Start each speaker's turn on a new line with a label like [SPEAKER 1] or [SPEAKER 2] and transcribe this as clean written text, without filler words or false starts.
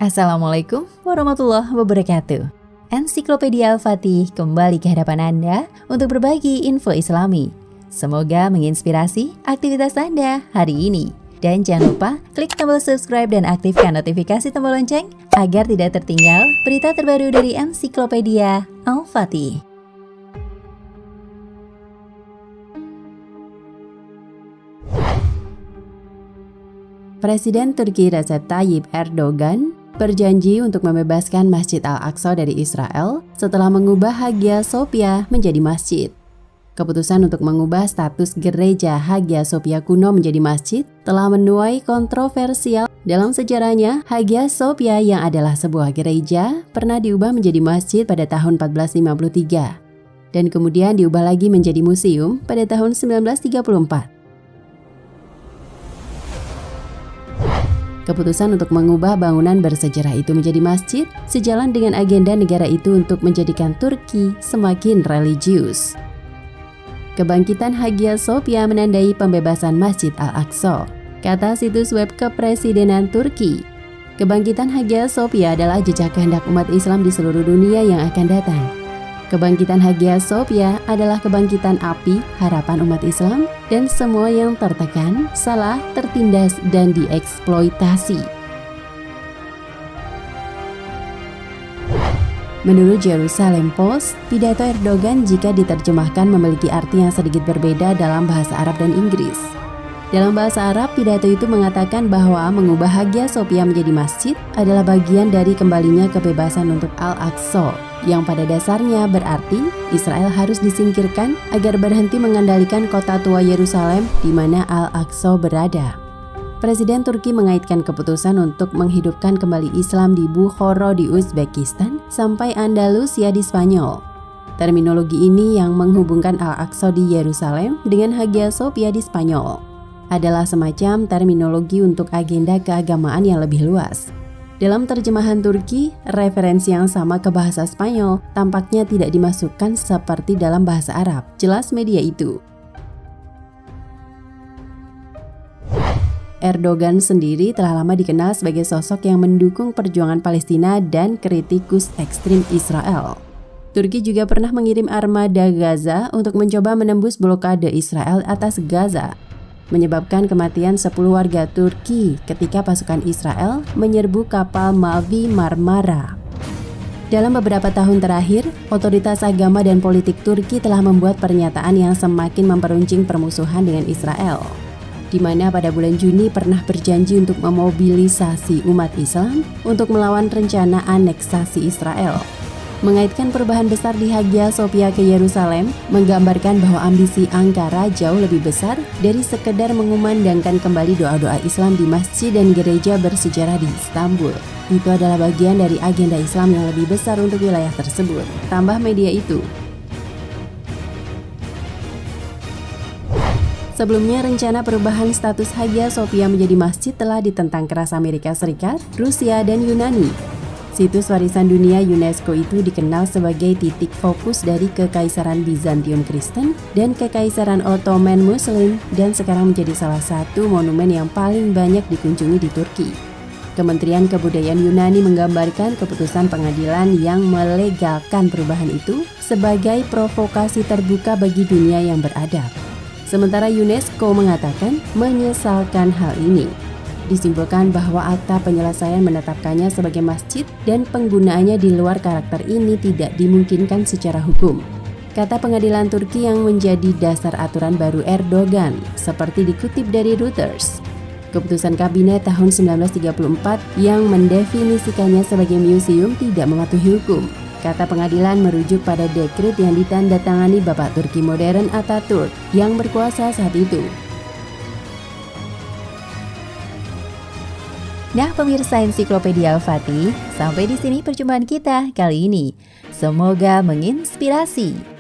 [SPEAKER 1] Assalamualaikum warahmatullahi wabarakatuh. Ensiklopedia Al-Fatih kembali ke hadapan Anda untuk berbagi info Islami. Semoga menginspirasi aktivitas Anda hari ini. Dan jangan lupa klik tombol subscribe dan aktifkan notifikasi tombol lonceng agar tidak tertinggal berita terbaru dari Ensiklopedia Al-Fatih. Presiden Turki Recep Tayyip Erdogan berjanji untuk membebaskan Masjid Al-Aqsa dari Israel setelah mengubah Hagia Sophia menjadi masjid. Keputusan untuk mengubah status gereja Hagia Sophia kuno menjadi masjid telah menuai kontroversial. Dalam sejarahnya, Hagia Sophia yang adalah sebuah gereja pernah diubah menjadi masjid pada tahun 1453 dan kemudian diubah lagi menjadi museum pada tahun 1934. Keputusan untuk mengubah bangunan bersejarah itu menjadi masjid sejalan dengan agenda negara itu untuk menjadikan Turki semakin religius. Kebangkitan Hagia Sophia menandai pembebasan Masjid Al-Aqsa, kata situs web kepresidenan Turki. Kebangkitan Hagia Sophia adalah jejak kehendak umat Islam di seluruh dunia yang akan datang. Kebangkitan Hagia Sophia adalah kebangkitan api harapan umat Islam dan semua yang tertekan, salah, tertindas, dan dieksploitasi. Menurut Jerusalem Post, pidato Erdogan jika diterjemahkan memiliki arti yang sedikit berbeda dalam bahasa Arab dan Inggris. Dalam bahasa Arab, pidato itu mengatakan bahwa mengubah Hagia Sophia menjadi masjid adalah bagian dari kembalinya kebebasan untuk Al-Aqsa, yang pada dasarnya berarti Israel harus disingkirkan agar berhenti mengendalikan kota tua Yerusalem di mana Al-Aqsa berada. Presiden Turki mengaitkan keputusan untuk menghidupkan kembali Islam di Bukhara di Uzbekistan sampai Andalusia di Spanyol. Terminologi ini yang menghubungkan Al-Aqsa di Yerusalem dengan Hagia Sophia di Spanyol adalah semacam terminologi untuk agenda keagamaan yang lebih luas. Dalam terjemahan Turki, referensi yang sama ke bahasa Spanyol tampaknya tidak dimasukkan seperti dalam bahasa Arab, jelas media itu. Erdogan sendiri telah lama dikenal sebagai sosok yang mendukung perjuangan Palestina dan kritikus ekstrim Israel. Turki juga pernah mengirim armada Gaza untuk mencoba menembus blokade Israel atas Gaza, menyebabkan kematian 10 warga Turki ketika pasukan Israel menyerbu kapal Mavi Marmara. Dalam beberapa tahun terakhir, otoritas agama dan politik Turki telah membuat pernyataan yang semakin memperuncing permusuhan dengan Israel, di mana pada bulan Juni pernah berjanji untuk memobilisasi umat Islam untuk melawan rencana aneksasi Israel. Mengaitkan perubahan besar di Hagia Sophia ke Yerusalem menggambarkan bahwa ambisi Ankara jauh lebih besar dari sekedar mengumandangkan kembali doa-doa Islam di masjid dan gereja bersejarah di Istanbul. Itu adalah bagian dari agenda Islam yang lebih besar untuk wilayah tersebut, tambah media itu. Sebelumnya, rencana perubahan status Hagia Sophia menjadi masjid telah ditentang keras Amerika Serikat, Rusia, dan Yunani. Situs warisan dunia UNESCO itu dikenal sebagai titik fokus dari Kekaisaran Bizantium Kristen dan Kekaisaran Ottoman Muslim dan sekarang menjadi salah satu monumen yang paling banyak dikunjungi di Turki. Kementerian Kebudayaan Yunani menggambarkan keputusan pengadilan yang melegalkan perubahan itu sebagai provokasi terbuka bagi dunia yang beradab. Sementara UNESCO mengatakan menyesalkan hal ini. Disimpulkan bahwa akta penyelesaian menetapkannya sebagai masjid dan penggunaannya di luar karakter ini tidak dimungkinkan secara hukum, kata pengadilan Turki yang menjadi dasar aturan baru Erdogan, seperti dikutip dari Reuters. Keputusan kabinet tahun 1934 yang mendefinisikannya sebagai museum tidak mematuhi hukum, kata pengadilan merujuk pada dekret yang ditandatangani Bapak Turki modern Atatürk yang berkuasa saat itu. Nah, pemirsa Ensiklopedia Al-Fatih, sampai di sini perjumpaan kita kali ini. Semoga menginspirasi.